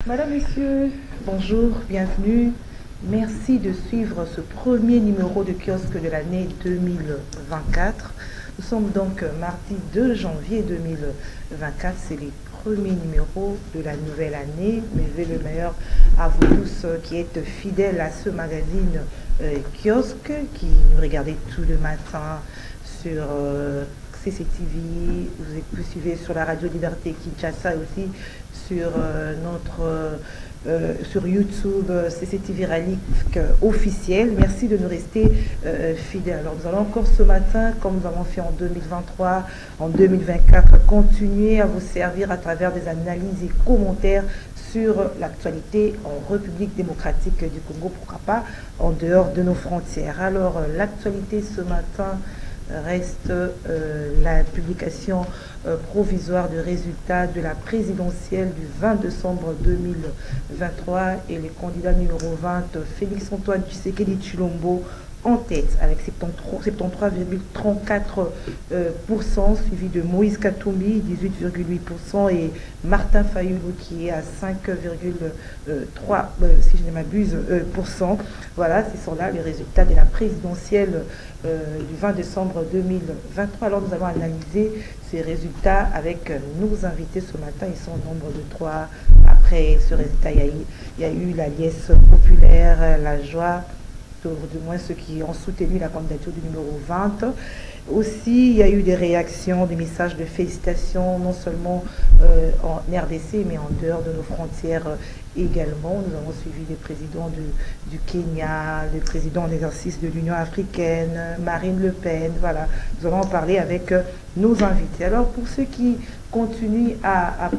Madame, Messieurs, bonjour, bienvenue. Merci de suivre ce premier numéro de kiosque de l'année 2024. Nous sommes donc mardi 2 janvier 2024. C'est les premiers numéros de la nouvelle année. Mais veuillez le meilleur à vous tous qui êtes fidèles à ce magazine kiosque, qui nous regardez tout le matin sur CCTV. Vous suivez sur la radio Liberté Kinshasa et aussi sur sur YouTube, CCTV Ralik officiel. Merci de nous rester fidèles. Alors nous allons encore ce matin, comme nous avons fait en 2023, en 2024, continuer à vous servir à travers des analyses et commentaires sur l'actualité en République démocratique du Congo, pourquoi pas en dehors de nos frontières. Alors l'actualité ce matin reste la publication provisoire de résultats de la présidentielle du 20 décembre 2023 et le candidat numéro 20, Félix-Antoine Tshisekedi Tshilombo, en tête avec 73,34%, suivi de Moïse Katumbi, 18,8%, et Martin Fayoulou qui est à 5,3%, si je ne m'abuse, Voilà, ce sont là les résultats de la présidentielle du 20 décembre 2023. Alors nous allons analyser ces résultats avec nos invités ce matin. Ils sont au nombre de 3. Après ce résultat, il y a eu la liesse populaire, la joie, du moins ceux qui ont soutenu la candidature du numéro 20. Aussi, il y a eu des réactions, des messages de félicitations, non seulement en RDC, mais en dehors de nos frontières également. Nous avons suivi les présidents du Kenya, le président en exercice de l'Union africaine, Marine Le Pen. Voilà, nous allons en parler avec nos invités. Alors, pour ceux qui continuent à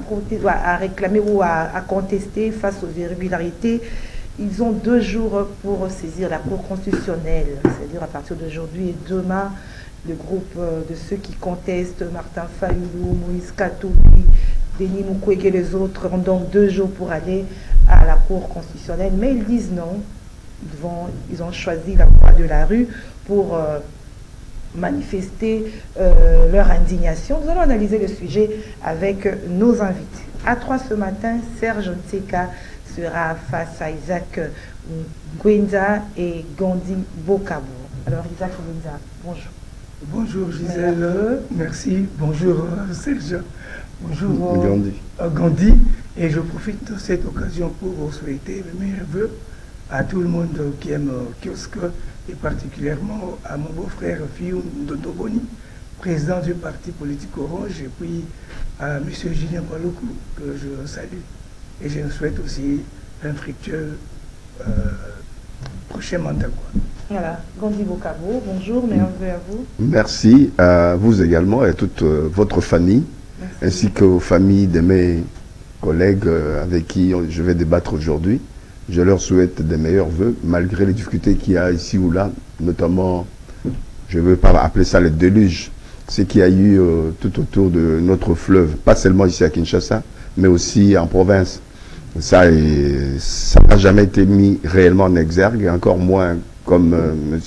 réclamer ou à contester face aux irrégularités, ils ont 2 jours pour saisir la Cour constitutionnelle, c'est-à-dire à partir d'aujourd'hui et demain. Le groupe de ceux qui contestent, Martin Fayoulou, Moïse Katumbi, Denis Mukwege et les autres, ont donc 2 jours pour aller à la Cour constitutionnelle. Mais ils disent non. Ils ont choisi la voie de la rue pour manifester leur indignation. Nous allons analyser le sujet avec nos invités. À 3 ce matin, Serge Nseka sera face à Isaac Ngwenza et Gandhi Bokabo. Alors Isaac Ngwenza, bonjour. Bonjour Gisèle, merci. Bonjour Serge. Bonjour Gandhi. Et je profite de cette occasion pour vous souhaiter mes meilleurs vœux à tout le monde qui aime kiosque et particulièrement à mon beau-frère Fiyou Ndondoboni, président du parti politique Orange, et puis à M. Julien Paloukou que je salue. Et je souhaite aussi un fructueux prochain mandat. Voilà, Gandhi Bokabo, bonjour, meilleurs vœux à vous. Merci à vous également et à toute votre famille, ainsi qu'aux familles de mes collègues avec qui je vais débattre aujourd'hui. Je leur souhaite des meilleurs vœux, malgré les difficultés qu'il y a ici ou là, notamment, je ne veux pas appeler ça le déluge, ce qu'il y a eu tout autour de notre fleuve, pas seulement ici à Kinshasa, mais aussi en province. Ça n'a jamais été mis réellement en exergue, encore moins comme M.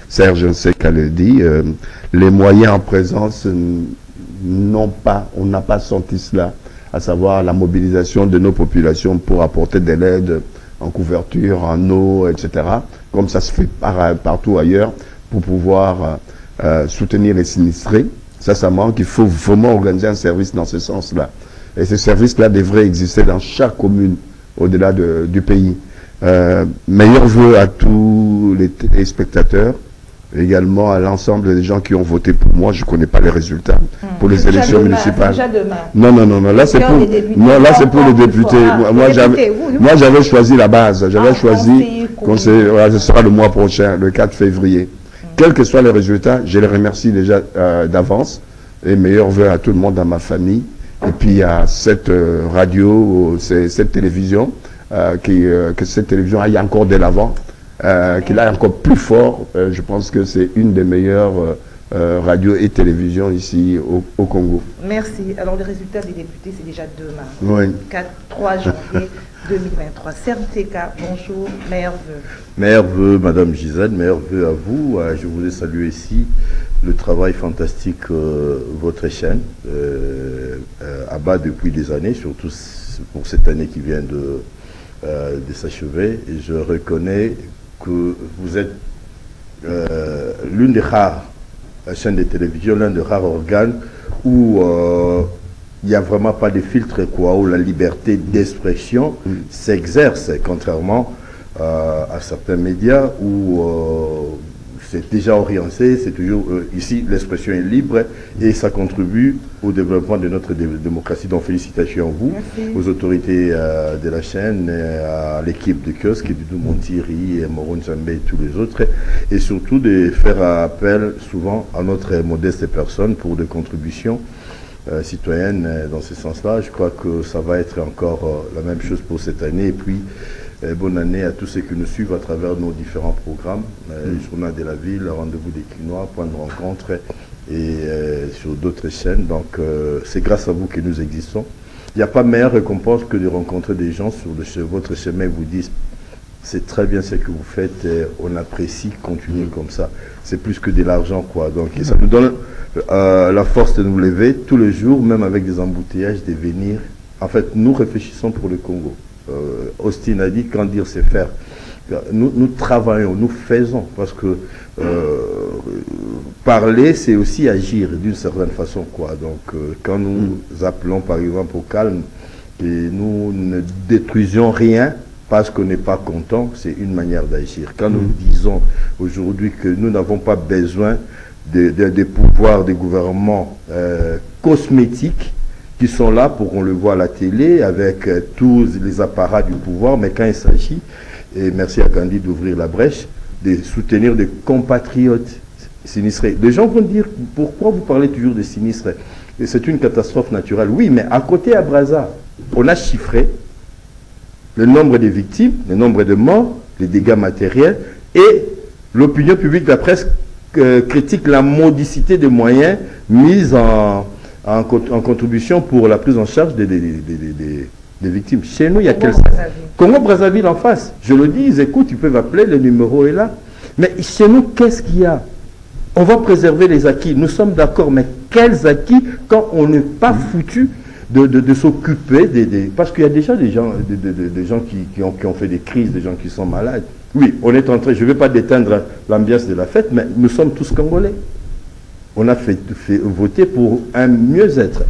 Serge Nseka le dit. Les moyens en présence on n'a pas senti cela, à savoir la mobilisation de nos populations pour apporter de l'aide en couverture, en eau, etc., comme ça se fait partout ailleurs, pour pouvoir soutenir les sinistrés. Ça manque. Il faut vraiment organiser un service dans ce sens-là. Et ce service-là devrait exister dans chaque commune au-delà du pays. Meilleurs vœux à tous les spectateurs, également à l'ensemble des gens qui ont voté pour moi. Je ne connais pas les résultats pour les élections municipales. Non, là c'est pour les députés. Moi j'avais choisi la base. J'avais choisi ce sera le mois prochain, le 4 février. Quels que soient les résultats, je les remercie déjà d'avance. Et meilleurs vœux à tout le monde dans ma famille. Et puis à cette radio, cette télévision, que cette télévision aille encore de l'avant, qu'il aille encore plus fort. Je pense que c'est une des meilleures radios et télévisions ici au Congo. Merci. Alors le résultat des députés, c'est déjà demain. Oui. 3 janvier 2023. Serge Nseka, bonjour, meilleurs vœux. Meilleurs vœux, Madame Gisèle, meilleurs vœux à vous. Je voulais saluer ici le travail fantastique votre chaîne abat depuis des années, surtout pour cette année qui vient de s'achever. Et je reconnais que vous êtes l'une des rares chaînes de télévision, l'un des rares organes où il n'y a vraiment pas de filtre, quoi, où la liberté d'expression s'exerce, contrairement à certains médias où c'est déjà orienté, c'est toujours ici l'expression est libre et ça contribue au développement de notre démocratie. Donc félicitations à vous, aux autorités de la chaîne, à l'équipe de kiosque, Doudou Montiri, Moron Zambé et tous les autres, et surtout de faire appel souvent à notre modeste personne pour des contributions citoyennes dans ce sens-là. Je crois que ça va être encore la même chose pour cette année. Et puis bonne année à tous ceux qui nous suivent à travers nos différents programmes, Journal de la Ville, Rendez-vous des Quinois, Point de rencontre et sur d'autres chaînes. Donc c'est grâce à vous que nous existons. Il n'y a pas meilleure récompense que de rencontrer des gens sur votre chemin et vous disent c'est très bien ce que vous faites, on apprécie, continuez comme ça. C'est plus que de l'argent, quoi. Donc ça nous donne la force de nous lever tous les jours, même avec des embouteillages, de venir. En fait, nous réfléchissons pour le Congo. Austin a dit quand dire c'est faire. Nous travaillons, nous faisons, parce que parler c'est aussi agir d'une certaine façon, quoi. Donc quand nous appelons par exemple au calme et nous ne détruisons rien parce qu'on n'est pas content, c'est une manière d'agir. Quand nous disons aujourd'hui que nous n'avons pas besoin des pouvoirs des gouvernements cosmétiques qui sont là pour qu'on le voit à la télé avec tous les apparats du pouvoir, mais quand il s'agit, et merci à Gandhi d'ouvrir la brèche, de soutenir des compatriotes sinistrés. Les gens vont dire, pourquoi vous parlez toujours de sinistrés? C'est une catastrophe naturelle. Oui, mais à côté à Brazza, on a chiffré le nombre de victimes, le nombre de morts, les dégâts matériels, et l'opinion publique, la presse critique la modicité des moyens mis en contribution pour la prise en charge des victimes. Chez nous, il y a quel... Congo-Brazzaville en face. Je le dis, ils écoutent, ils peuvent appeler, le numéro est là. Mais chez nous, qu'est-ce qu'il y a? On va préserver les acquis. Nous sommes d'accord, mais quels acquis quand on n'est pas foutu de s'occuper parce qu'il y a déjà des gens qui ont fait des crises, des gens qui sont malades. Oui, on est en train, je ne vais pas déteindre l'ambiance de la fête, mais nous sommes tous Congolais. On a fait voter pour un mieux-être.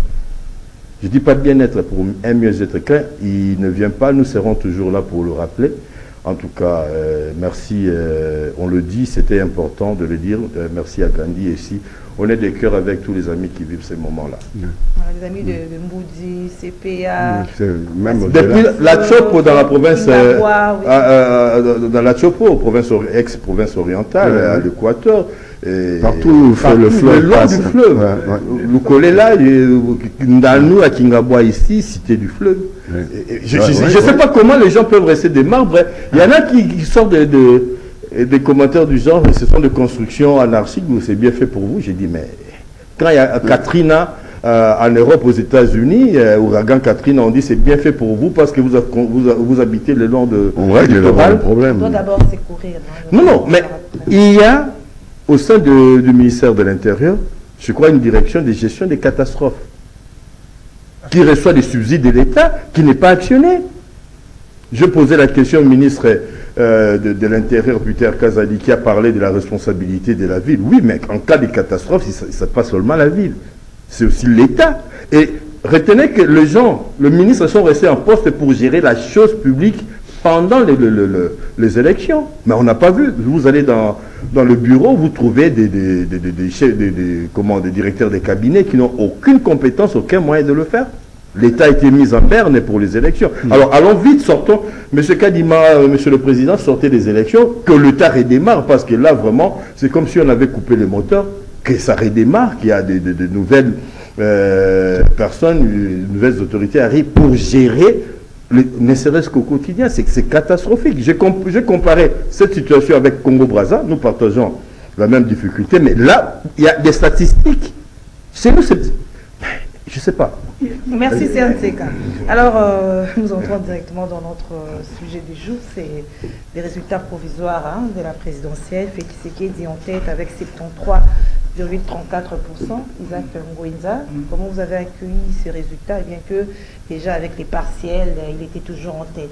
Je ne dis pas de bien-être, pour un mieux-être. Quand il ne vient pas, nous serons toujours là pour le rappeler. En tout cas, merci, on le dit, c'était important de le dire. Merci à Gandhi ici. On est des cœurs avec tous les amis qui vivent ces moments-là. Les amis de Mboudi, CPA. Même depuis la Chopo dans la province, dans la Chopo, ex-province orientale, à l'Équateur. Partout où le fleuve passe. Du fleuve. Nous collons là, dans nous à Kingaboua ici, cité du fleuve. Je ne sais pas comment les gens peuvent rester des marbres. Il y en a qui sortent des commentaires du genre, ce sont des constructions anarchiques, c'est bien fait pour vous. J'ai dit, mais quand il y a Katrina en Europe, aux États-Unis, ouragan Katrina, on dit c'est bien fait pour vous parce que vous habitez le long de... On règle le problème. On doit d'abord secourir. Non, mais il y a au sein du ministère de l'Intérieur, je crois, une direction de gestion des catastrophes qui reçoit des subsides de l'État, qui n'est pas actionné. Je posais la question au ministre de l'Intérieur, Peter Kazadi, qui a parlé de la responsabilité de la ville. Oui, mais en cas de catastrophe, ce n'est pas seulement la ville, c'est aussi l'État. Et retenez que le ministre sont restés en poste pour gérer la chose publique pendant les élections. Mais on n'a pas vu. Vous allez dans le bureau, vous trouvez des directeurs de cabinet qui n'ont aucune compétence, aucun moyen de le faire. L'État a été mis en berne pour les élections. Alors allons vite, sortons. Monsieur Kadima, Monsieur le Président, sortez des élections, que l'État redémarre, parce que là vraiment, c'est comme si on avait coupé les moteurs, que ça redémarre, qu'il y a de nouvelles personnes, de nouvelles autorités arrivent pour gérer, ne serait-ce qu'au quotidien. C'est catastrophique. J'ai comparé cette situation avec Congo-Brazza, nous partageons la même difficulté, mais là, il y a des statistiques. Chez nous, je ne sais pas. Merci Seka. Alors, nous entrons directement dans notre sujet du jour, c'est les résultats provisoires de la présidentielle. Félix Tshisekedi en tête avec 73 Isaac Ngouinza. Comment vous avez accueilli ces résultats, bien que déjà avec les partiels, il était toujours en tête?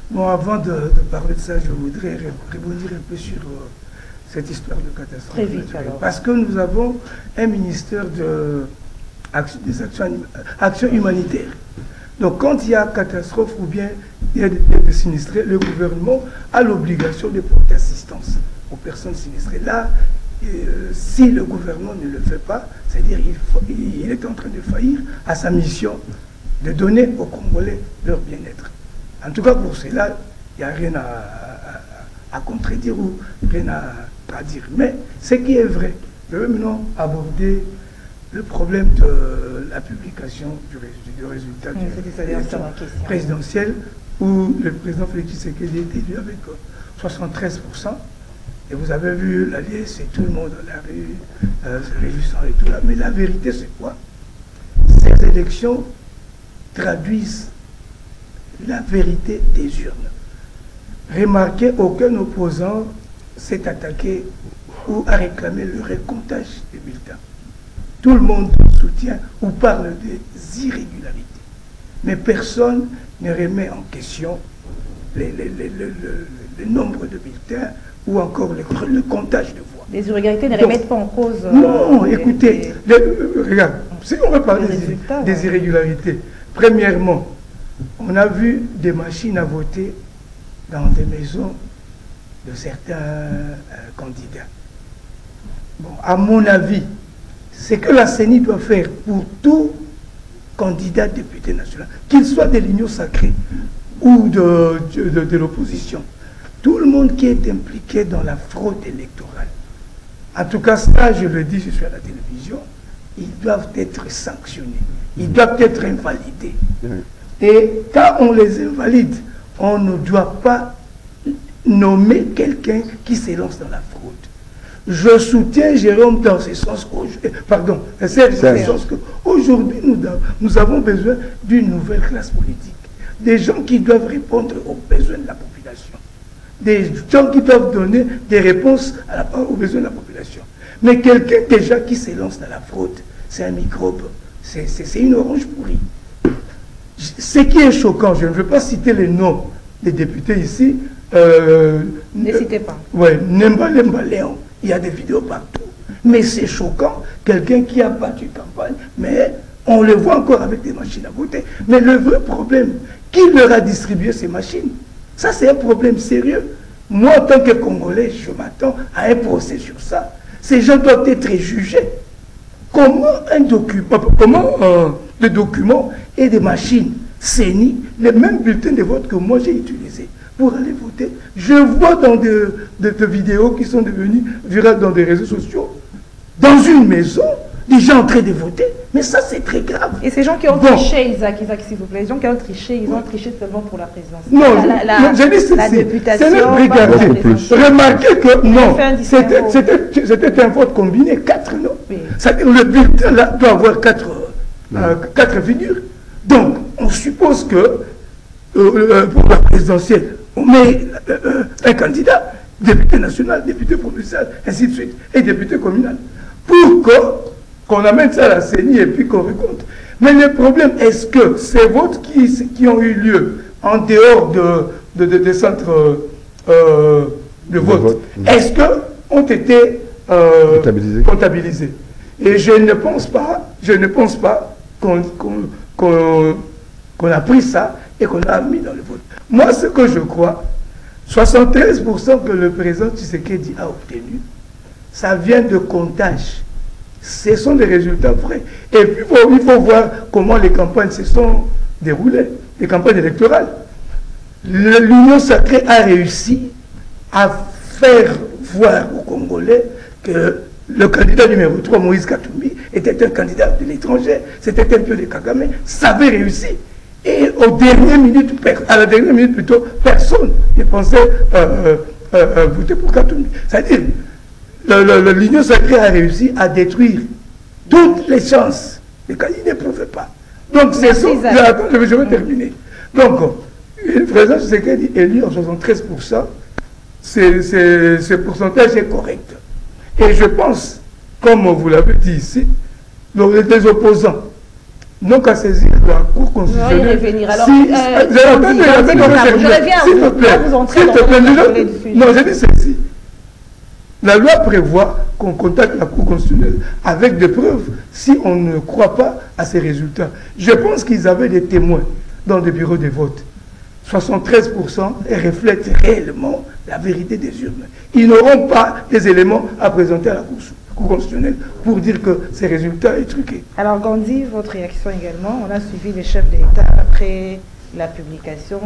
Bon, avant de parler de ça, je voudrais rebondir un peu sur cette histoire de catastrophe. Très vite, alors. Parce que nous avons un ministère des actions humanitaires. Donc quand il y a catastrophe ou bien il y a des sinistrés, le gouvernement a l'obligation de porter assistance aux personnes sinistrées. Là, si le gouvernement ne le fait pas, c'est-à-dire il est en train de faillir à sa mission de donner aux Congolais leur bien-être. En tout cas, pour cela, il n'y a rien à contredire ou rien à dire. Mais ce qui est vrai, je veux maintenant aborder le problème de la publication du résultat de l'élection présidentielle, où le président Félix Tshisekedi est élu avec 73%. Et vous avez vu la liesse et tout le monde dans la rue, se réjouissant et tout là. Mais la vérité, c'est quoi? Ces élections traduisent la vérité des urnes. Remarquez, aucun opposant s'est attaqué ou a réclamé le recomptage des bulletins. Tout le monde soutient ou parle des irrégularités. Mais personne ne remet en question le nombre de bulletins ou encore le comptage de voix. Les irrégularités ne remettent pas en cause... non, écoutez, regarde, si on veut parler des irrégularités, premièrement, on a vu des machines à voter dans des maisons de certains candidats. Bon, à mon avis, ce que la CENI doit faire pour tout candidat député national, qu'il soit de l'Union sacrée ou de l'opposition, tout le monde qui est impliqué dans la fraude électorale, en tout cas ça je le dis, je suis à la télévision, ils doivent être sanctionnés, ils doivent être invalidés. Et quand on les invalide, on ne doit pas nommer quelqu'un qui se lance dans la fraude. Je soutiens Jérôme dans ce sens qu'aujourd'hui nous avons besoin d'une nouvelle classe politique. Des gens qui doivent répondre aux besoins de la population. Des gens qui doivent donner des réponses aux besoins de la population. Mais quelqu'un déjà qui se lance dans la fraude, c'est un microbe, c'est une orange pourrie. Ce qui est choquant, je ne veux pas citer les noms des députés ici. Ne citez pas. Oui, Nemba Léon, il y a des vidéos partout. Mais c'est choquant, quelqu'un qui a battu campagne, mais on le voit encore avec des machines à voter. Mais le vrai problème, qui leur a distribué ces machines? Ça, c'est un problème sérieux. Moi, en tant que Congolais, je m'attends à un procès sur ça. Ces gens doivent être jugés. Comment des documents et des machines CENI, les mêmes bulletins de vote que moi j'ai utilisés pour aller voter. Je vois dans des vidéos qui sont devenues virales dans des réseaux sociaux, dans une maison, des gens en train de voter. Mais ça, c'est très grave. Et ces gens qui ont triché, Isaac, s'il vous plaît, les gens qui ont triché, ils ont triché seulement pour la présidence. Non, j'ai dit la députation. Remarquez que non, c'était un vote combiné, 4 non. Oui. Le bulletin là doit avoir 4 figures. Donc, on suppose que pour la présidentielle, on met un candidat, député national, député provincial, ainsi de suite, et député communal. Pour qu'on amène ça à la CENI et puis qu'on recompte. Mais le problème, est-ce que ces votes qui ont eu lieu en dehors des centres de vote, est-ce qu'ont été comptabilisés? Et je ne pense pas qu'on a pris ça et qu'on a mis dans le vote. Moi, ce que je crois, 73% que le président Tshisekedi a obtenu, ça vient de comptage. Ce sont des résultats vrais. Et puis, il faut voir comment les campagnes se sont déroulées, les campagnes électorales. L'Union sacrée a réussi à faire voir aux Congolais que le candidat numéro 3, Moïse Katumbi, était un candidat de l'étranger. C'était un peu de Kagame. Ça avait réussi. Et à la dernière minute plutôt, personne ne pensait voter pour Katumbi. C'est-à-dire, l'Union sacrée a réussi à détruire toutes les chances. Les candidats ne pouvaient pas. Donc, c'est ça. Je vais terminer. Donc, le président Tshisekedi est élu en 73%. Ce pourcentage est correct. Et je pense comme vous l'avez dit ici, les opposants n'ont qu'à saisir la Cour constitutionnelle. On va y revenir. Alors, je reviens. Non, je dis ceci. La loi prévoit qu'on contacte la Cour constitutionnelle avec des preuves si on ne croit pas à ces résultats. Je pense qu'ils avaient des témoins dans le bureau de vote. 73% reflètent réellement la vérité des urnes. Ils n'auront pas des éléments à présenter à la Cour constitutionnelle pour dire que ces résultats sont truqués. Alors Gandhi, votre réaction également, on a suivi les chefs d'État après la publication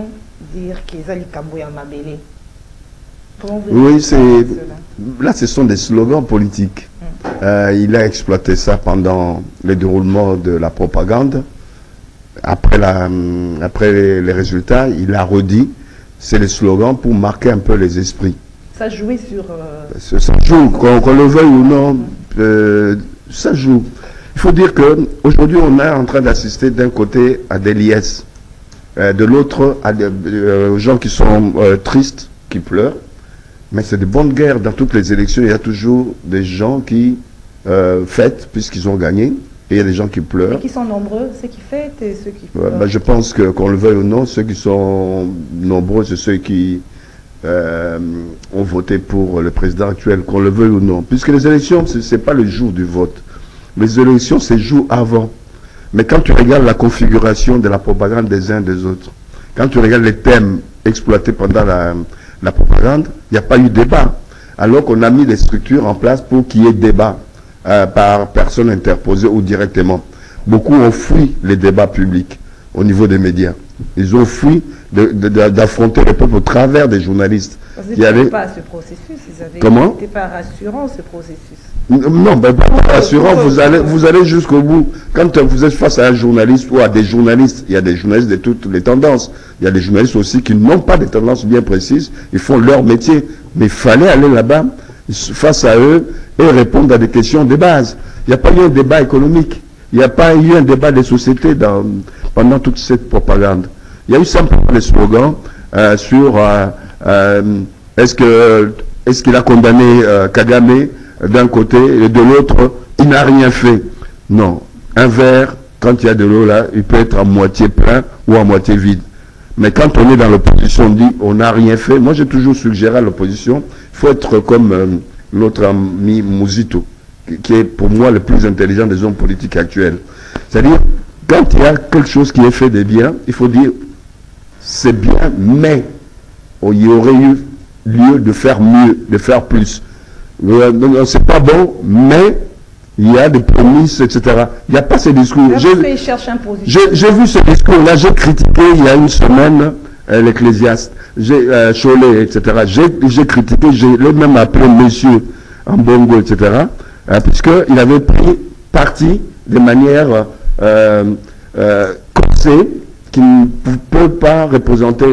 dire qu'ils allaient Kambouya Mabélé. Oui, là ce sont des slogans politiques. Il a exploité ça pendant le déroulement de la propagande. Après les résultats, il a redit, c'est les slogans pour marquer un peu les esprits. Ça jouait sur... Ça joue, qu'on le veuille ou non, ça joue. Il faut dire qu'aujourd'hui, on est en train d'assister d'un côté à des liesses, de l'autre aux gens qui sont tristes, qui pleurent. Mais c'est de bonnes guerres. Dans toutes les élections, il y a toujours des gens qui fêtent puisqu'ils ont gagné. Et il y a des gens qui pleurent. Et qui sont nombreux, ceux qui fêtent et ceux qui pleurent. Je pense qu'on le veuille ou non, ceux qui sont nombreux, c'est ceux qui ont voté pour le président actuel, qu'on le veuille ou non. Puisque les élections, ce n'est pas le jour du vote. Les élections, c'est le jour avant. Mais quand tu regardes la configuration de la propagande des uns des autres, quand tu regardes les thèmes exploités pendant la propagande, il n'y a pas eu débat. Alors qu'on a mis des structures en place pour qu'il y ait débat par personne interposée ou directement. Beaucoup ont fui les débats publics au niveau des médias. Ils ont fui d'affronter le peuple au travers des journalistes. Ils n'étaient pas à ce processus. Comment ? C'était pas rassurant ce processus. Non, pas rassurant, vous allez jusqu'au bout. Quand vous êtes face à un journaliste ou à des journalistes, il y a des journalistes de toutes les tendances. Il y a des journalistes aussi qui n'ont pas de tendances bien précises. Ils font leur métier. Mais il fallait aller là-bas, face à eux, et répondre à des questions de base. Il n'y a pas eu un débat économique. Il n'y a pas eu un débat des sociétés pendant toute cette propagande. Il y a eu simplement des slogans sur est-ce qu'il a condamné Kagame d'un côté et de l'autre, il n'a rien fait. Non. Un verre, quand il y a de l'eau là, il peut être à moitié plein ou à moitié vide. Mais quand on est dans l'opposition, on dit on n'a rien fait. Moi, j'ai toujours suggéré à l'opposition, il faut être comme notre ami Mouzito, qui est pour moi le plus intelligent des hommes politiques actuels. C'est-à-dire, quand il y a quelque chose qui est fait de bien, il faut dire c'est bien, mais il y aurait eu lieu de faire mieux, de faire plus. C'est pas bon, mais il y a des prémices, etc. Il n'y a pas ces discours. J'ai vu ce discours-là, j'ai critiqué il y a une semaine l'Ecclésiaste, Cholet, etc. J'ai critiqué, je l'ai même appelé monsieur en bongo, etc. Puisqu'il avait pris parti de manière corsée qui ne peut pas représenter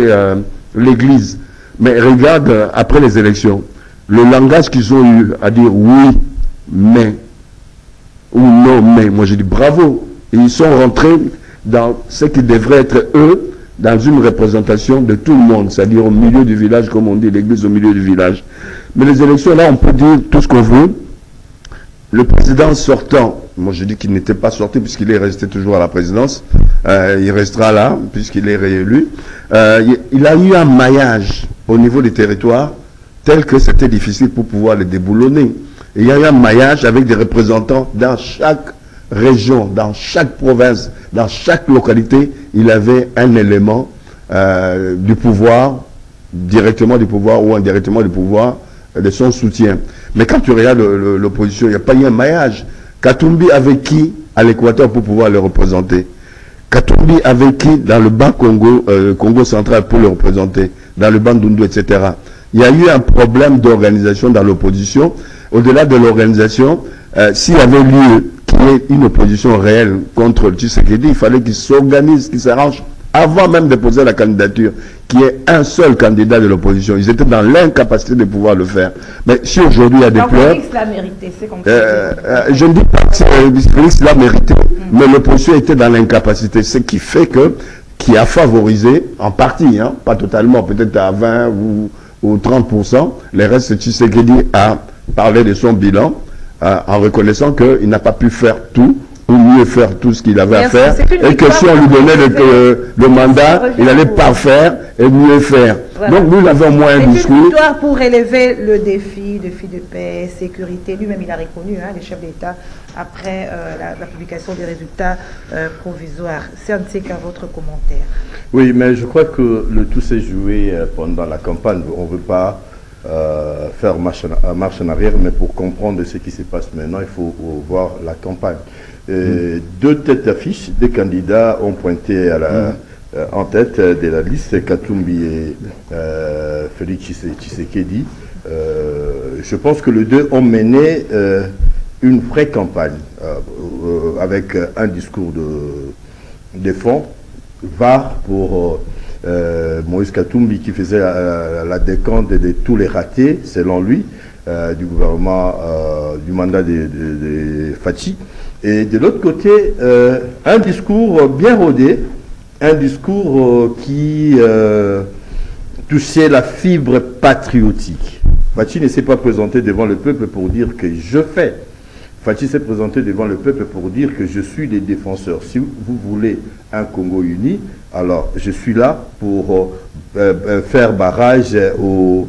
l'Église. Mais regarde, après les élections, le langage qu'ils ont eu à dire oui, mais, ou non, mais, moi je dis bravo. Et ils sont rentrés dans ce qui devrait être eux, dans une représentation de tout le monde, c'est-à-dire au milieu du village, comme on dit, l'église au milieu du village. Mais les élections, là, on peut dire tout ce qu'on veut. Le président sortant, moi je dis qu'il n'était pas sorti puisqu'il est resté toujours à la présidence, il restera là puisqu'il est réélu. Il a eu un maillage au niveau des territoires tel que c'était difficile pour pouvoir les déboulonner. Et il y a eu un maillage avec des représentants dans chaque région, dans chaque province, dans chaque localité. Il avait un élément du pouvoir, directement du pouvoir ou indirectement du pouvoir, de son soutien. Mais quand tu regardes l'opposition, il n'y a pas eu un maillage. Katumbi avec qui à l'Équateur pour pouvoir le représenter? Katumbi avec qui dans le bas Congo, Congo central pour le représenter, dans le Bandundu, etc. Il y a eu un problème d'organisation dans l'opposition. Au-delà de l'organisation, s'il y avait lieu qu'il y ait une opposition réelle contre Tshisekedi, il fallait qu'il s'organise, qu'il s'arrange avant même de poser la candidature, qu'il y ait un seul candidat de l'opposition. Ils étaient dans l'incapacité de pouvoir le faire. Mais si aujourd'hui il y a des pleurs... Félix l'a mérité, c'est comme je ne dis pas que Félix l'a mérité, mais l'opposition était dans l'incapacité. Ce qui fait que, qui a favorisé, en partie, hein, pas totalement, peut-être à 20 ou 30%, les restes, Tshisekedi a parlé de son bilan, en reconnaissant qu'il n'a pas pu faire tout, ou mieux faire tout ce qu'il avait à faire, et que si on lui donnait le mandat, il allait parfaire et mieux faire. Voilà. Donc nous avons au moins un discours. C'est une victoire pour relever le défi de paix, sécurité. Lui-même, il a reconnu, hein, les chefs d'État, après la publication des résultats provisoires. C'est un de ces cas, votre commentaire. Oui, mais je crois que le tout s'est joué pendant la campagne. On ne veut pas faire marche en arrière, mais pour comprendre ce qui se passe maintenant, il faut voir la campagne. Deux têtes d'affiche, des candidats ont pointé en tête de la liste, Katumbi et Félix Tshisekedi. Je pense que les deux ont mené une vraie campagne avec un discours de fond, var pour Moïse Katumbi qui faisait la décompte de tous les ratés, selon lui, du gouvernement, du mandat de Fachi. Et de l'autre côté, un discours bien rodé, un discours qui touchait la fibre patriotique. Fachi ne s'est pas présenté devant le peuple pour dire que je fais. Fachi s'est présenté devant le peuple pour dire que je suis les défenseurs. Si vous voulez un Congo uni, alors je suis là pour faire barrage aux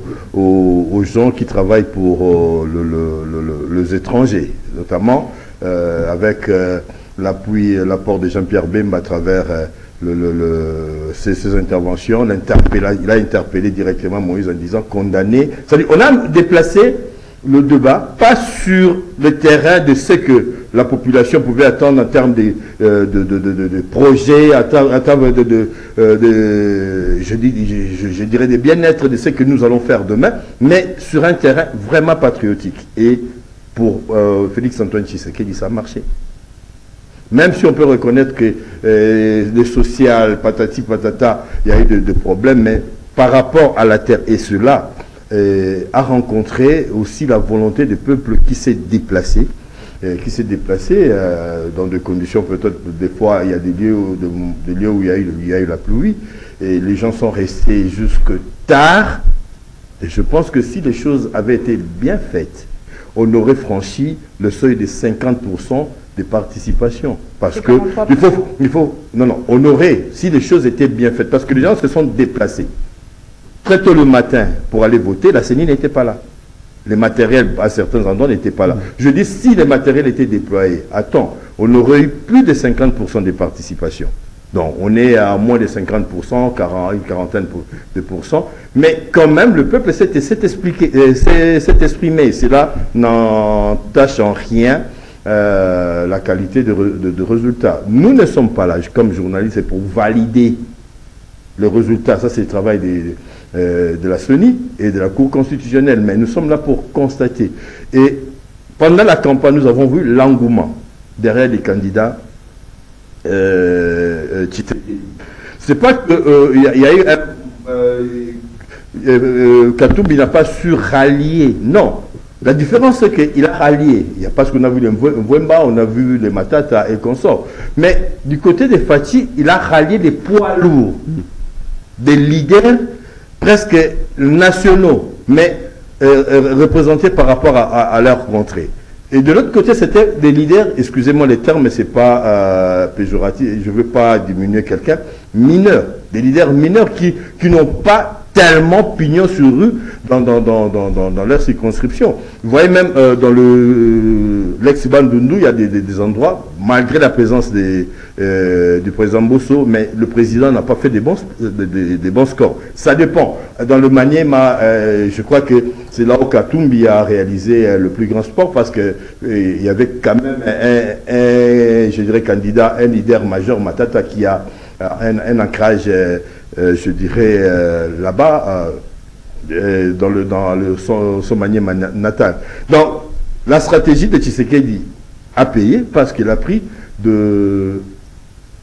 gens qui travaillent pour les étrangers, notamment avec l'apport de Jean-Pierre Bemba à travers ses interventions. Il a interpellé directement Moïse en disant condamné. C'est-à-dire, on a déplacé le débat, pas sur le terrain de ce que la population pouvait attendre en termes de projets, en termes je dirais de bien-être de ce que nous allons faire demain, mais sur un terrain vraiment patriotique. Et pour Félix-Antoine Tshisekedi, ça a marché. Même si on peut reconnaître que le social, patati patata, il y a eu des problèmes, mais par rapport à la terre, et cela a rencontré aussi la volonté du peuple qui s'est déplacé, dans des conditions peut-être, des fois, il y a des lieux où il y a eu la pluie, et les gens sont restés jusque tard. Et je pense que si les choses avaient été bien faites, on aurait franchi le seuil de 50% de participation. Parce que on aurait, si les choses étaient bien faites, parce que les gens se sont déplacés. Très tôt le matin, pour aller voter, la CENI n'était pas là. Les matériels, à certains endroits, n'étaient pas là. Je dis, si les matériels étaient déployés, attends, on aurait eu plus de 50% de participation. Donc, on est à moins de 50%, une quarantaine de pourcents. Mais quand même, le peuple s'est exprimé. Cela n'entache en rien la qualité de résultats. Nous ne sommes pas là, comme journalistes, pour valider le résultat. Ça, c'est le travail de la CENI et de la Cour constitutionnelle. Mais nous sommes là pour constater. Et pendant la campagne, nous avons vu l'engouement derrière les candidats. C'est pas que il y a eu Katumbi n'a pas su rallier. Non. La différence, c'est qu'il a rallié. Il y a parce qu'on a vu les Mvemba, on a vu les Matata et consorts. Mais du côté des Fachi, il a rallié des poids lourds, des leaders presque nationaux, mais représentés par rapport à leur contrée. Et de l'autre côté, c'était des leaders, excusez-moi les termes, mais ce n'est pas péjoratif, je ne veux pas diminuer quelqu'un, mineurs, des leaders mineurs qui n'ont pas tellement pignon sur rue dans leur circonscription. Vous voyez même dans l'ex-Bandundu, il y a des endroits, malgré la présence du président Bosso, mais le président n'a pas fait des bons scores. Ça dépend. Dans le Maniema, je crois que c'est là où Katumbi a réalisé le plus grand sport parce que il y avait quand même je dirais, candidat, un leader majeur, Matata, qui a un ancrage, je dirais, là-bas, dans son Maniema natal. Donc, la stratégie de Tshisekedi a payé parce qu'il a pris de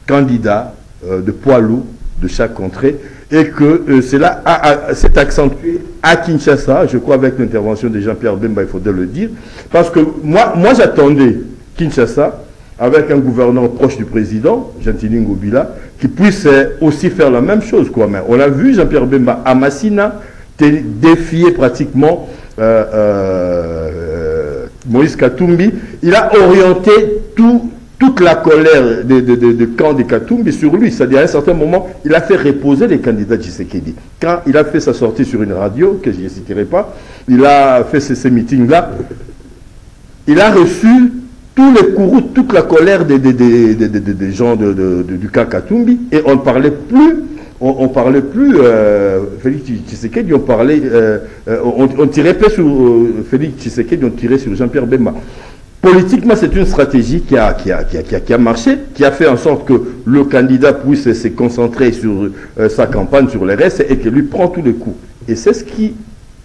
candidats de poids lourds de chaque contrée et que cela s'est accentué à Kinshasa, je crois avec l'intervention de Jean-Pierre Bemba, il faudrait le dire, parce que moi j'attendais Kinshasa avec un gouverneur proche du président, Gentili Ngobila, qui puisse aussi faire la même chose, quoi. Mais on a vu Jean-Pierre Bemba à Massina défier pratiquement Moïse Katumbi, il a orienté toute la colère de camp de Katumbi sur lui. C'est-à-dire, à un certain moment, il a fait reposer les candidats Tshisekedi. Quand il a fait sa sortie sur une radio, que je ne citerai pas, il a fait ces meetings-là, il a reçu tous les courroux, toute la colère des gens du camp Katumbi, et on ne parlait plus. On parlait plus Félix Tshisekedi, on tirait pas sur Félix Tshisekedi, on tirait sur Jean-Pierre Bemba. Politiquement, c'est une stratégie qui a marché, qui a fait en sorte que le candidat puisse se concentrer sur sa campagne, sur les restes, et que lui prend tous les coups. Et c'est ce qui,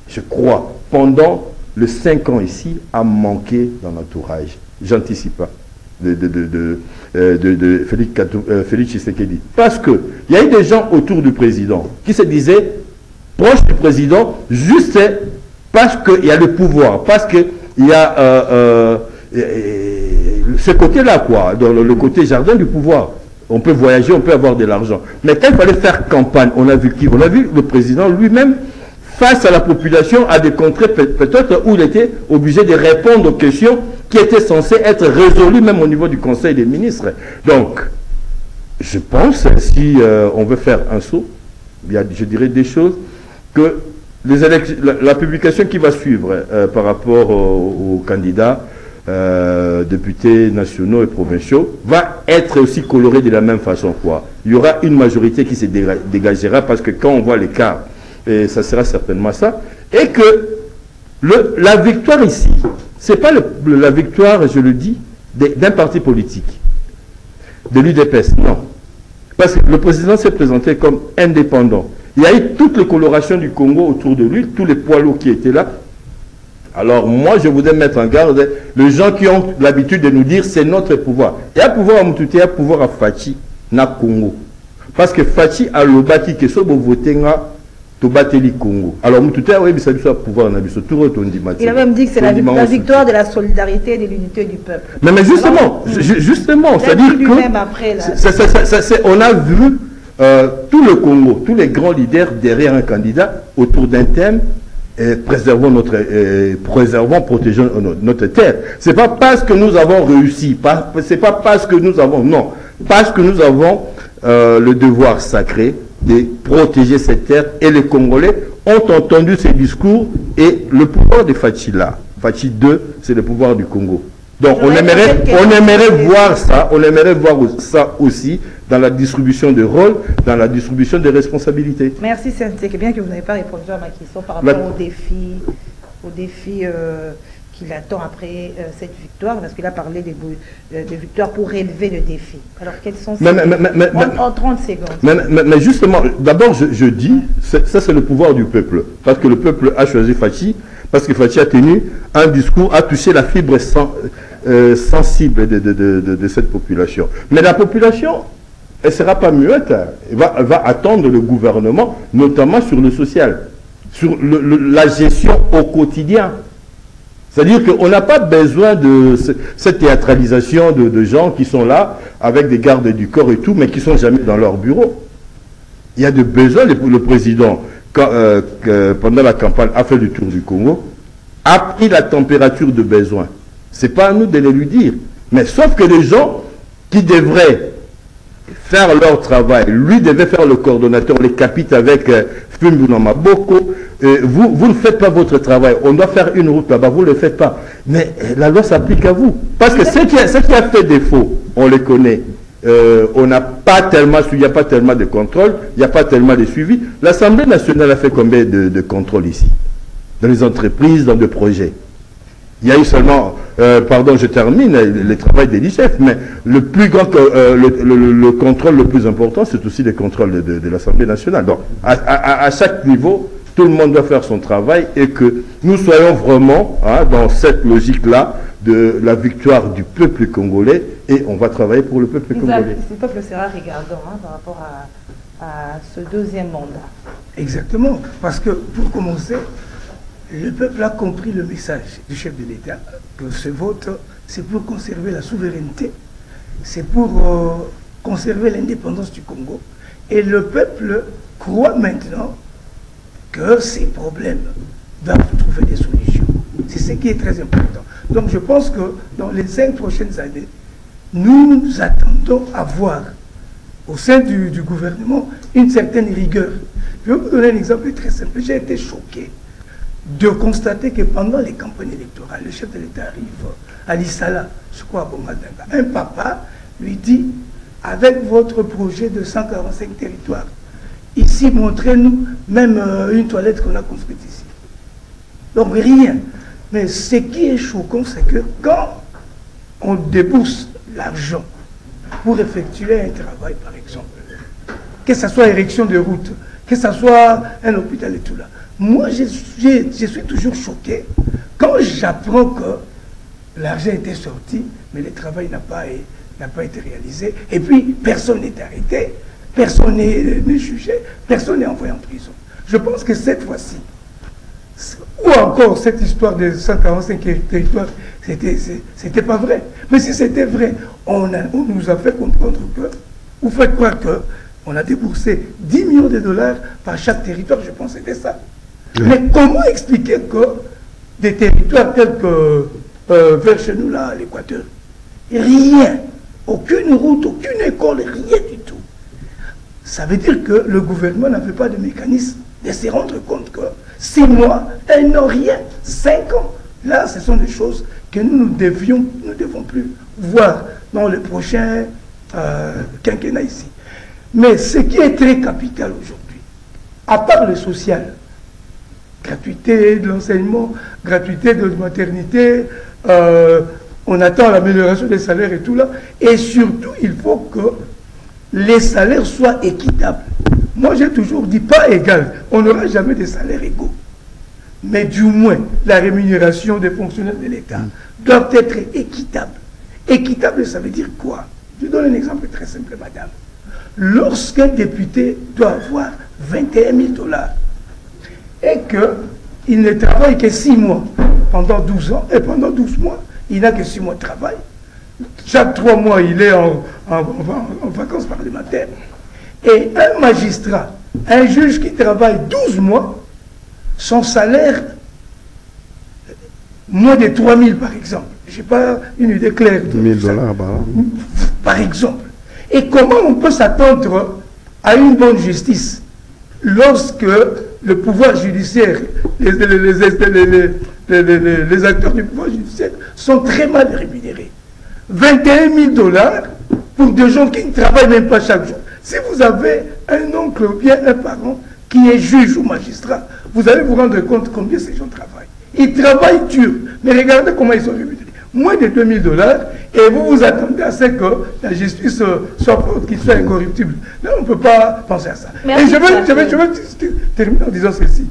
je crois, pendant les 5 ans ici, a manqué dans l'entourage. J'anticipe pas. De Félix Tshisekedi. Parce qu'il y a eu des gens autour du président qui se disaient proches du président juste parce qu'il y a le pouvoir, parce qu'il y a ce côté-là, quoi, dans le côté jardin du pouvoir. On peut voyager, on peut avoir de l'argent. Mais quand il fallait faire campagne, on a vu qui? On a vu le président lui-même face à la population, à des contrées peut-être où il était obligé de répondre aux questions qui étaient censées être résolues même au niveau du Conseil des ministres. Donc, je pense, si on veut faire un saut, il y a, je dirais, des choses que la publication qui va suivre par rapport aux candidats, députés nationaux et provinciaux, va être aussi colorée de la même façon, quoi. Il y aura une majorité qui se dégagera parce que quand on voit l'écart, et ça sera certainement ça, et que la victoire ici, ce n'est pas la victoire, je le dis, d'un parti politique, de l'UDPS, non. Parce que le président s'est présenté comme indépendant. Il y a eu toutes les colorations du Congo autour de lui, tous les poids lourds qui étaient là. Alors moi, je voudrais mettre en garde les gens qui ont l'habitude de nous dire c'est notre pouvoir. Il y a pouvoir à Moutouté, il y a pouvoir à Fachi, na Congo. Parce que Fachi a le bâti que ce que vous votez Bateli Congo. Alors, pouvoir il a même dit que c'est la victoire de la solidarité et de l'unité du peuple. Mais justement, justement, c'est-à-dire que on a vu tout le Congo, tous les grands leaders derrière un candidat autour d'un thème. Préservons, protégeons notre terre. C'est pas parce que nous avons réussi, c'est pas parce que nous avons, non, parce que nous avons le devoir sacré de protéger cette terre, et les Congolais ont entendu ces discours, et le pouvoir de Fachi là, Fachi 2, c'est le pouvoir du Congo. Donc on aimerait voir ça, aussi dans la distribution de rôles, dans la distribution des responsabilités. Merci Saint-Cyr, c'est bien que vous n'avez pas répondu à ma question par rapport au défi qu'il attend après cette victoire, parce qu'il a parlé de victoire pour relever le défi. Alors quels sont ces en 30 secondes. Mais justement, d'abord je dis, ça c'est le pouvoir du peuple, parce que le peuple a choisi Fachi, parce que Fachi a tenu un discours, a touché la fibre sensible de cette population. Mais la population, elle ne sera pas muette, elle va attendre le gouvernement, notamment sur le social, sur la gestion au quotidien. C'est-à-dire qu'on n'a pas besoin de cette théâtralisation de gens qui sont là, avec des gardes du corps et tout, mais qui ne sont jamais dans leur bureau. Il y a des besoins. Le président, pendant la campagne, a fait le tour du Congo, a pris la température de besoin. Ce n'est pas à nous de le lui dire. Mais sauf que les gens qui devraient faire leur travail, lui devait faire le coordonnateur, les capitaux avec Fumbu Maboko, vous ne faites pas votre travail, on doit faire une route là-bas, vous ne le faites pas. Mais la loi s'applique à vous. Parce que ce qui a fait défaut, on les connaît. On n'a pas tellement, il n'y a pas tellement de contrôle, il n'y a pas tellement de suivi. L'Assemblée nationale a fait combien de contrôles ici? Dans les entreprises, dans des projets. Il y a eu seulement, pardon, je termine, le travail des l'ICF, mais le plus grand, le contrôle le plus important, c'est aussi le contrôle de l'Assemblée nationale. Donc, à chaque niveau, tout le monde doit faire son travail, et que nous soyons vraiment dans cette logique-là de la victoire du peuple congolais, et on va travailler pour le peuple congolais. Ce peuple sera regardant par rapport à ce deuxième mandat. Exactement, parce que pour commencer, le peuple a compris le message du chef de l'État, que ce vote, c'est pour conserver la souveraineté, c'est pour conserver l'indépendance du Congo. Et le peuple croit maintenant que ces problèmes doivent trouver des solutions. C'est ce qui est très important. Donc je pense que dans les 5 prochaines années, nous nous attendons à voir au sein du gouvernement une certaine rigueur. Je vais vous donner un exemple très simple. J'ai été choqué de constater que pendant les campagnes électorales, le chef de l'État arrive à Lissala, je crois à Bomadanga. Un papa lui dit, avec votre projet de 145 territoires, ici, montrez-nous même une toilette qu'on a construite ici. Donc rien. Mais ce qui est choquant, c'est que quand on débourse l'argent pour effectuer un travail, par exemple, que ce soit érection de route, que ce soit un hôpital et tout là, moi je suis toujours choqué quand j'apprends que l'argent était sorti, mais le travail n'a pas été réalisé, et puis personne n'est arrêté, personne n'est jugé, personne n'est envoyé en prison. Je pense que cette fois-ci, ou encore cette histoire de 145 territoires, c'était pas vrai. Mais si c'était vrai, on nous a fait comprendre que, vous faites croire qu'on a déboursé 10 millions de dollars par chaque territoire, je pense que c'était ça. Oui. Mais comment expliquer que des territoires tels que vers chez nous, là, à l'Équateur, rien, aucune route, aucune école, rien du tout. Ça veut dire que le gouvernement n'avait pas de mécanisme de se rendre compte que 6 mois, 1 an, rien, 5 ans. Là, ce sont des choses que nous ne devons plus voir dans le prochain quinquennat ici. Mais ce qui est très capital aujourd'hui, à part le social, gratuité de l'enseignement, gratuité de la maternité, on attend l'amélioration des salaires et tout là, et surtout, il faut que les salaires soient équitables. Moi, j'ai toujours dit pas égal. On n'aura jamais des salaires égaux. Mais du moins, la rémunération des fonctionnaires de l'État doit être équitable. Équitable, ça veut dire quoi? Je donne un exemple très simple, madame. Lorsqu'un député doit avoir 21 000 dollars et qu'il ne travaille que 6 mois pendant 12 ans, et pendant 12 mois, il n'a que 6 mois de travail, chaque 3 mois, il est en vacances parlementaires, et un magistrat, un juge qui travaille 12 mois, son salaire, moins de 3 000 par exemple. Je n'ai pas une idée claire. 1 000 dollars par exemple. Et comment on peut s'attendre à une bonne justice lorsque le pouvoir judiciaire, les acteurs du pouvoir judiciaire sont très mal rémunérés? 21 000 dollars pour des gens qui ne travaillent même pas chaque jour. Si vous avez un oncle ou bien un parent qui est juge ou magistrat, vous allez vous rendre compte combien ces gens travaillent. Ils travaillent dur, mais regardez comment ils sont rémunérés. Moins de 2 000 dollars, et vous vous attendez à ce que la justice soit incorruptible. Là, on ne peut pas penser à ça. Et je vais terminer en disant ceci.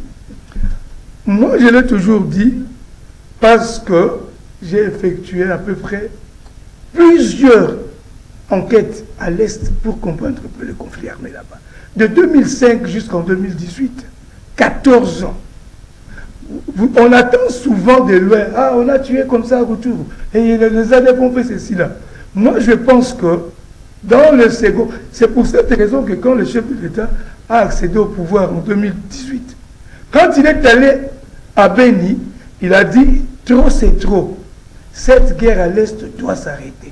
Moi, je l'ai toujours dit, parce que j'ai effectué à peu près plusieurs enquêtes à l'Est pour comprendre un peu le conflit armé là-bas. De 2005 jusqu'en 2018, 14 ans. On attend souvent de loin, ah, on a tué comme ça à retour, et les ADF ont fait ceci là. Moi, je pense que dans le second, c'est pour cette raison que quand le chef de l'État a accédé au pouvoir en 2018, quand il est allé à Beni, il a dit, trop c'est trop. Cette guerre à l'Est doit s'arrêter.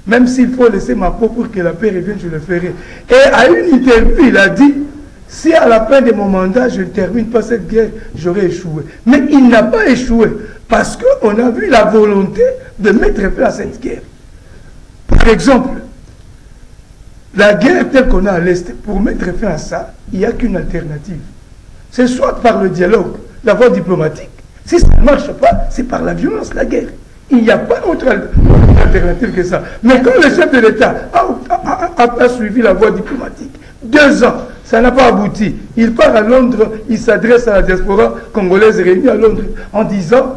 Même s'il faut laisser ma peau pour que la paix revienne, je le ferai. Et à une interview, il a dit, si à la fin de mon mandat, je ne termine pas cette guerre, j'aurai échoué. Mais il n'a pas échoué, parce qu'on a vu la volonté de mettre fin à cette guerre. Par exemple, la guerre telle qu'on a à l'Est, pour mettre fin à ça, il n'y a qu'une alternative. C'est soit par le dialogue, la voie diplomatique. Si ça ne marche pas, c'est par la violence, la guerre. Il n'y a pas autre alternative que ça. Mais quand le chef de l'État a suivi la voie diplomatique, 2 ans, ça n'a pas abouti. Il part à Londres, il s'adresse à la diaspora congolaise réunie à Londres en disant,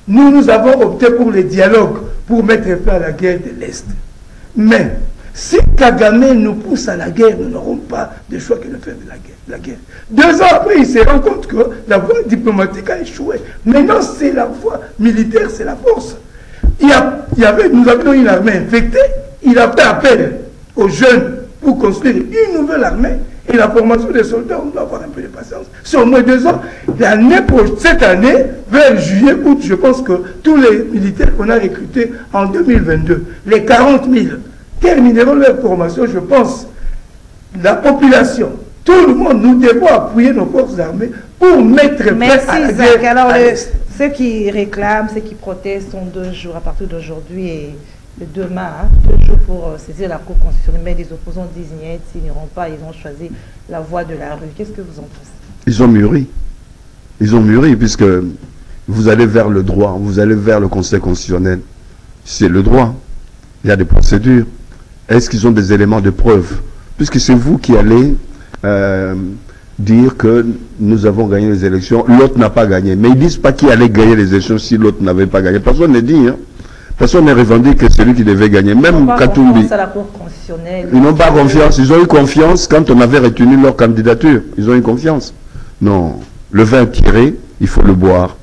nous avons opté pour le dialogue, pour mettre fin à la guerre de l'Est. Mais si Kagame nous pousse à la guerre, nous n'aurons pas de choix que de faire de la guerre. 2 ans après, il se rend compte que la voie diplomatique a échoué. Maintenant, c'est la voie militaire, c'est la force. Nous avions une armée infectée, il a fait appel aux jeunes pour construire une nouvelle armée, Et la formation des soldats, on doit avoir un peu de patience. C'est au moins 2 ans. Cette année, vers juillet, août, je pense que tous les militaires qu'on a recrutés en 2022, les 40 000, termineront leur formation, je pense. La population, tout le monde, nous devons appuyer nos forces armées pour mettre fin à la guerre. Alors, ceux qui réclament, ceux qui protestent ont 2 jours à partir d'aujourd'hui et demain, 2 jours pour saisir la Cour constitutionnelle, mais les opposants disent s'ils n'iront pas, ils ont choisi la voie de la rue. Qu'est-ce que vous en pensez? Ils ont mûri. Ils ont mûri puisque vous allez vers le droit, vous allez vers le Conseil constitutionnel. C'est le droit. Il y a des procédures. Est-ce qu'ils ont des éléments de preuve? Puisque c'est vous qui allez dire que nous avons gagné les élections, l'autre n'a pas gagné. Mais ils ne disent pas qui allait gagner les élections si l'autre n'avait pas gagné. Personne ne dit, hein. Personne ne revendique que celui qui devait gagner. Même Katumbi. Ils n'ont pas confiance. Ils ont eu confiance quand on avait retenu leur candidature. Ils ont eu confiance. Non. Le vin tiré, il faut le boire.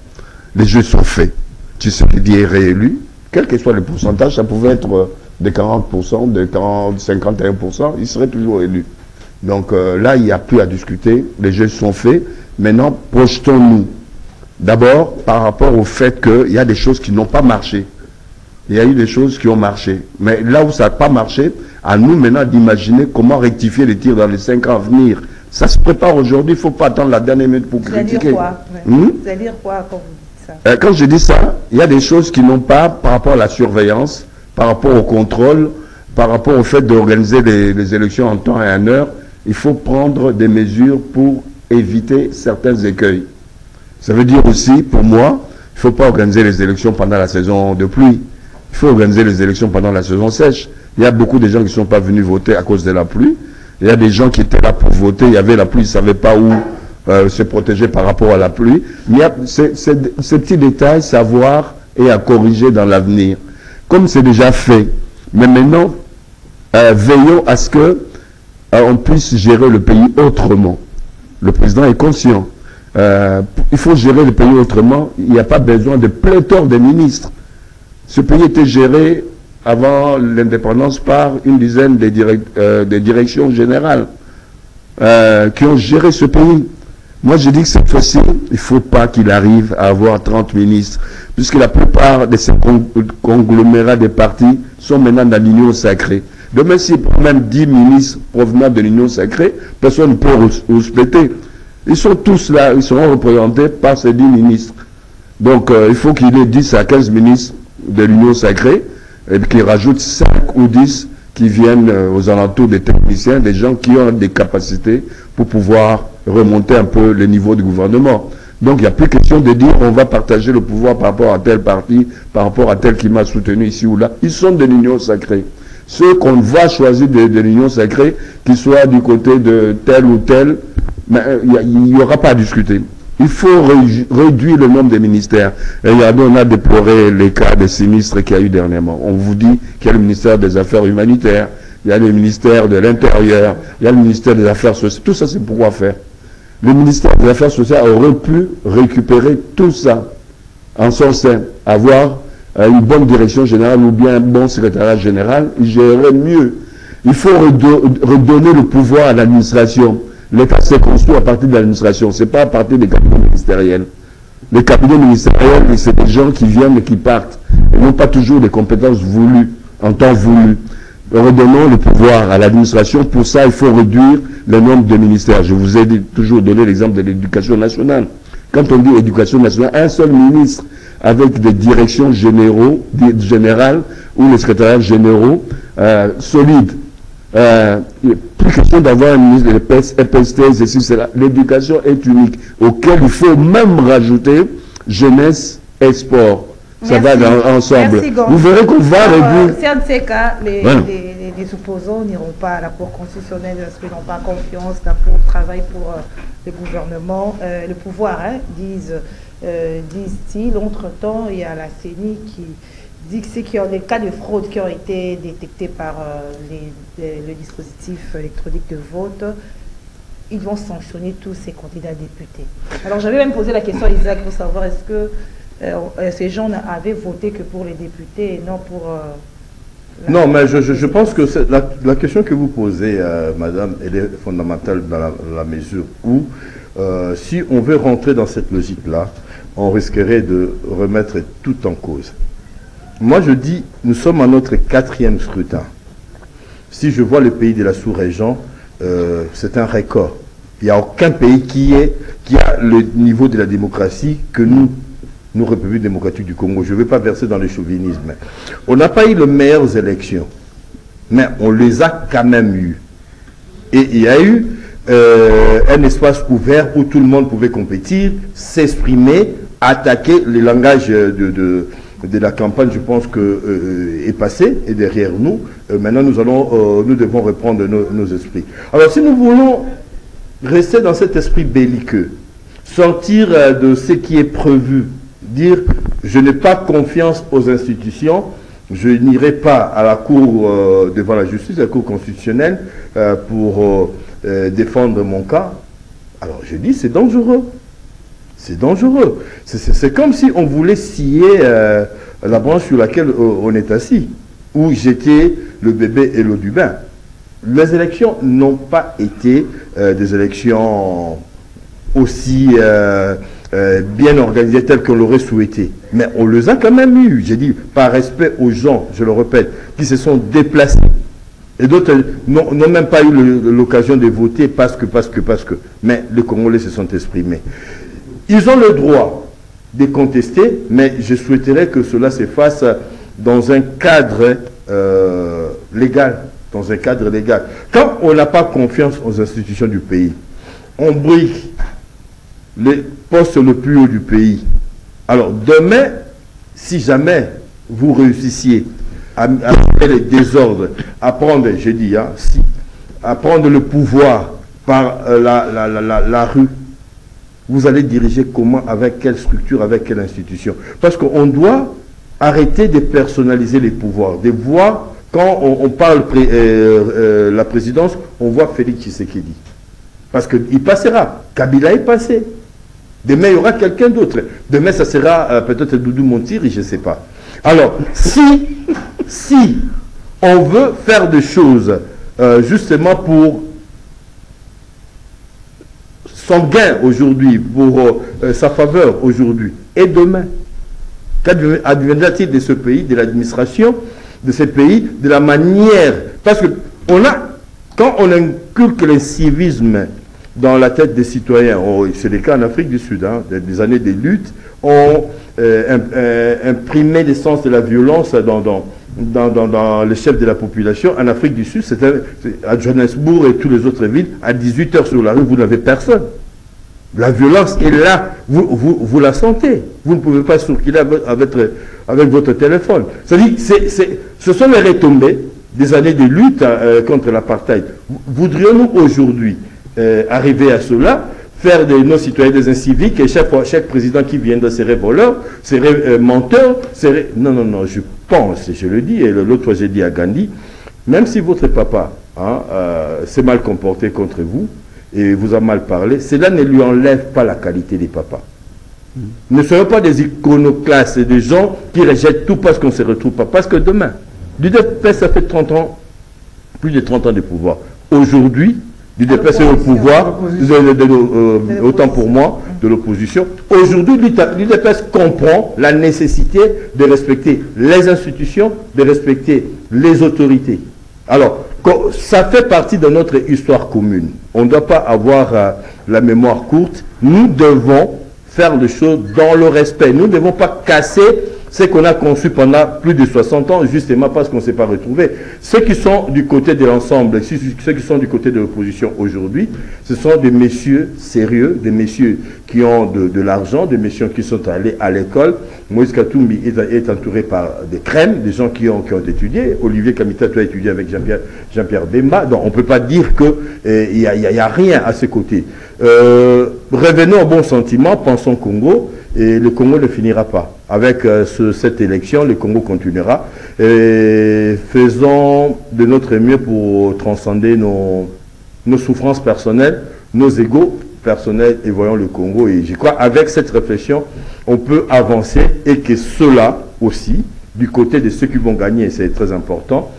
Les jeux sont faits. Tshisekedi est réélu. Quel que soit le pourcentage, ça pouvait être de 40%, de 51%, il serait toujours élu. Donc là, il n'y a plus à discuter. Les jeux sont faits. Maintenant, projetons-nous. D'abord, par rapport au fait qu'il y a des choses qui n'ont pas marché. Il y a eu des choses qui ont marché. Mais là où ça n'a pas marché, à nous maintenant d'imaginer comment rectifier les tirs dans les 5 ans à venir. Ça se prépare aujourd'hui, il ne faut pas attendre la dernière minute pour critiquer. Vous allez dire quoi? Vous allez dire quoi quand vous dites ça? Quand je dis ça, il y a des choses qui n'ont pas par rapport à la surveillance, par rapport au contrôle, par rapport au fait d'organiser les élections en temps et en heure. Il faut prendre des mesures pour éviter certains écueils. Ça veut dire aussi, pour moi, il ne faut pas organiser les élections pendant la saison de pluie. Il faut organiser les élections pendant la saison sèche. Il y a beaucoup de gens qui ne sont pas venus voter à cause de la pluie. Il y a des gens qui étaient là pour voter. Il y avait la pluie, ils ne savaient pas où se protéger par rapport à la pluie. Il y a ces petits détails, savoir et à corriger dans l'avenir. Comme c'est déjà fait. Mais maintenant, veillons à ce que on puisse gérer le pays autrement. Le président est conscient. Il faut gérer le pays autrement. Il n'y a pas besoin de pléthore de ministres. Ce pays était géré avant l'indépendance par une dizaine de directions générales qui ont géré ce pays. Moi, je dis que cette fois-ci, il ne faut pas qu'il arrive à avoir 30 ministres, puisque la plupart de ces conglomérats des partis sont maintenant dans l'union sacrée. Demain, s'il prend même 10 ministres provenant de l'union sacrée, personne ne peut respecter. Ils sont tous là, ils seront représentés par ces 10 ministres. Donc, il faut qu'il y ait 10 à 15 ministres de l'union sacrée, et qui rajoutent 5 ou 10 qui viennent aux alentours des techniciens, des gens qui ont des capacités pour pouvoir remonter un peu le niveau du gouvernement. Donc il n'y a plus question de dire on va partager le pouvoir par rapport à tel parti, par rapport à tel qui m'a soutenu ici ou là. Ils sont de l'union sacrée. Ceux qu'on va choisir de l'union sacrée, qu'ils soient du côté de tel ou tel, il n'y aura pas à discuter. Il faut réduire le nombre de ministères. Et regardez, on a déploré les cas de sinistres qu'il y a eu dernièrement. On vous dit qu'il y a le ministère des Affaires humanitaires, il y a le ministère de l'Intérieur, il y a le ministère des Affaires sociales. Tout ça, c'est pour quoi faire? Le ministère des Affaires sociales aurait pu récupérer tout ça en son sein, avoir une bonne direction générale ou bien un bon secrétariat général, il gérerait mieux. Il faut redonner le pouvoir à l'administration. L'État s'est construit à partir de l'administration, ce n'est pas à partir des cabinets ministériels. Les cabinets ministériels, c'est des gens qui viennent et qui partent. Ils n'ont pas toujours des compétences voulues, en temps voulu. Redonnons le pouvoir à l'administration. Pour ça, il faut réduire le nombre de ministères. Je vous ai toujours donné l'exemple de l'éducation nationale. Quand on dit éducation nationale, un seul ministre avec des directions générales ou les secrétariats généraux solides. Plus question d'avoir un ministre de EPST, ceci, cela. L'éducation est unique, auquel il faut même rajouter jeunesse et sport. Ça va ensemble. Merci, vous verrez qu'on va réduire. C'est un de ces cas, les opposants n'iront pas à la Cour constitutionnelle parce qu'ils n'ont pas confiance, la Cour travaille pour le gouvernement, le pouvoir, disent-ils. Entre-temps, il y a la CENI qui dit que qu'il y a des cas de fraude qui ont été détectés par le dispositif électronique de vote. Ils vont sanctionner tous ces candidats députés. Alors j'avais même posé la question à Isaac pour savoir est-ce que ces gens avaient voté que pour les députés et non pour Non, mais je pense que la question que vous posez, madame, elle est fondamentale dans la mesure où, si on veut rentrer dans cette logique-là, on risquerait de remettre tout en cause. Moi, je dis, nous sommes à notre 4e scrutin. Si je vois le pays de la sous-région, c'est un record. Il n'y a aucun pays qui a le niveau de la démocratie que nous, République démocratique du Congo. Je ne vais pas verser dans le chauvinisme. On n'a pas eu les meilleures élections, mais on les a quand même eues. Et il y a eu un espace ouvert où tout le monde pouvait compétir, s'exprimer, attaquer. Le langage de la campagne, je pense que est passé, et derrière nous. Maintenant, nous devons reprendre nos esprits. Alors, si nous voulons rester dans cet esprit belliqueux, sortir de ce qui est prévu, dire je n'ai pas confiance aux institutions, je n'irai pas à la cour devant la justice, la cour constitutionnelle, pour défendre mon cas. Alors je dis c'est dangereux. C'est dangereux. C'est comme si on voulait scier la branche sur laquelle on est assis, où jeter le bébé et l'eau du bain. Les élections n'ont pas été des élections aussi bien organisées telles qu'on l'aurait souhaité. Mais on les a quand même eues. J'ai dit, par respect aux gens, je le répète, qui se sont déplacés. Et d'autres n'ont même pas eu l'occasion de voter parce que. Mais les Congolais se sont exprimés. Ils ont le droit de contester, mais je souhaiterais que cela se fasse dans un cadre légal. Dans un cadre légal. Quand on n'a pas confiance aux institutions du pays, on brigue les postes le plus haut du pays. Alors demain, si jamais vous réussissiez à faire les désordres, à prendre, j'ai dit, à prendre le pouvoir par la rue, vous allez diriger comment, avec quelle structure, avec quelle institution? Parce qu'on doit arrêter de personnaliser les pouvoirs, de voir. Quand on parle la présidence, on voit Félix Tshisekedi. Parce qu'il passera. Kabila est passé. Demain, il y aura quelqu'un d'autre. Demain, ça sera peut-être Doudou Montiri, je ne sais pas. Alors, si on veut faire des choses justement pour son gain aujourd'hui, pour sa faveur aujourd'hui, et demain, qu'adviendra-t-il de ce pays, de l'administration de ces pays, de la manière, parce que quand on inculque le civisme dans la tête des citoyens, c'est le cas en Afrique du Sud, des années de lutte, ont imprimé l'essence de la violence dans les chefs de la population. En Afrique du Sud, c'était à Johannesburg et toutes les autres villes, à 18h sur la rue, vous n'avez personne. La violence est là, vous la sentez. Vous ne pouvez pas circuler avec votre téléphone. C'est-à-dire, ce sont les retombées des années de lutte contre l'apartheid. Voudrions-nous aujourd'hui arriver à cela, faire de nos citoyens des inciviques, et chaque président qui viendrait serait voleur, serait menteur, Non, je pense, je le dis, et l'autre fois j'ai dit à Gandhi, même si votre papa s'est mal comporté contre vous, et vous a mal parlé, cela ne lui enlève pas la qualité des papas. Ne soyons pas des iconoclastes, des gens qui rejettent tout parce qu'on ne se retrouve pas. Parce que demain, l'UDPS, ça fait 30 ans, plus de 30 ans de pouvoir. Aujourd'hui, l'UDPS est au pouvoir, autant pour moi, de l'opposition. Aujourd'hui, l'UDPS comprend la nécessité de respecter les institutions, de respecter les autorités. Alors, ça fait partie de notre histoire commune. On ne doit pas avoir la mémoire courte. Nous devons faire les choses dans le respect. Nous ne devons pas casser ce qu'on a conçu pendant plus de 60 ans, justement parce qu'on ne s'est pas retrouvé. Ceux qui sont du côté de l'ensemble, ceux qui sont du côté de l'opposition aujourd'hui, ce sont des messieurs sérieux, des messieurs qui ont de l'argent, des messieurs qui sont allés à l'école. Moïse Katumbi est entouré par des crèmes, des gens qui ont étudié. Olivier Kamita, tu as étudié avec Jean-Pierre Bemba. Donc on ne peut pas dire qu'il n'y a rien à ses côtés. Revenons au bon sentiment, pensons Congo, et le Congo ne finira pas. Avec cette élection, le Congo continuera. Et faisons de notre mieux pour transcender nos souffrances personnelles, nos égos personnels, et voyons le Congo. Et je crois avec cette réflexion, on peut avancer, et que ceux-là aussi, du côté de ceux qui vont gagner, c'est très important.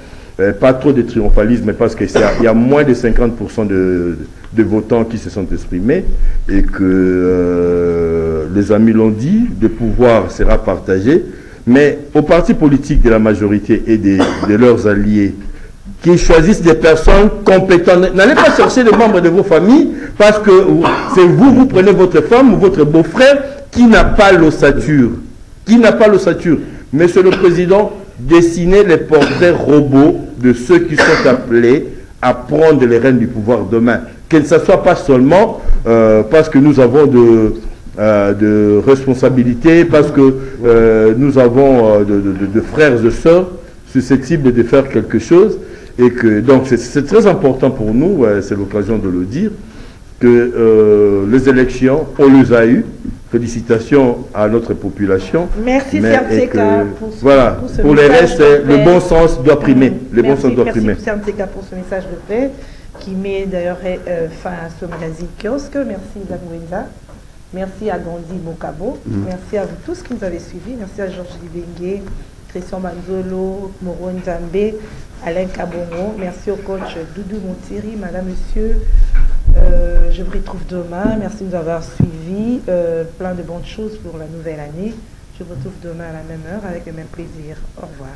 Pas trop de triomphalisme, parce qu'il y a moins de 50% de votants qui se sont exprimés, et que les amis l'ont dit, le pouvoir sera partagé, mais aux partis politiques de la majorité et de leurs alliés, qui choisissent des personnes compétentes. N'allez pas chercher les membres de vos familles, parce que c'est vous prenez votre femme ou votre beau-frère qui n'a pas l'ossature. Monsieur le Président, dessinez les portraits robots de ceux qui sont appelés à prendre les rênes du pouvoir demain. Que ne soit pas seulement parce que nous avons de responsabilités, parce que nous avons de frères et de sœurs susceptibles de faire quelque chose. Et que, donc, c'est très important pour nous, c'est l'occasion de le dire, que les élections, on les a eues. Félicitations à notre population. Merci Sermseka pour les restes, le bon sens doit primer. Merci Sermseka pour ce message de paix qui met d'ailleurs fin à ce magazine kiosque. Merci Zamouenza. Merci à Gandhi Mokabo. Merci à vous tous qui nous avez suivis. Merci à Georges Libengue, Christian Manzolo, Moro Nzambe, Alain Kabongo. Merci au coach Doudou Montiri, madame, monsieur. Je vous retrouve demain. Merci de nous avoir suivis. Plein de bonnes choses pour la nouvelle année. Je vous retrouve demain à la même heure avec le même plaisir. Au revoir.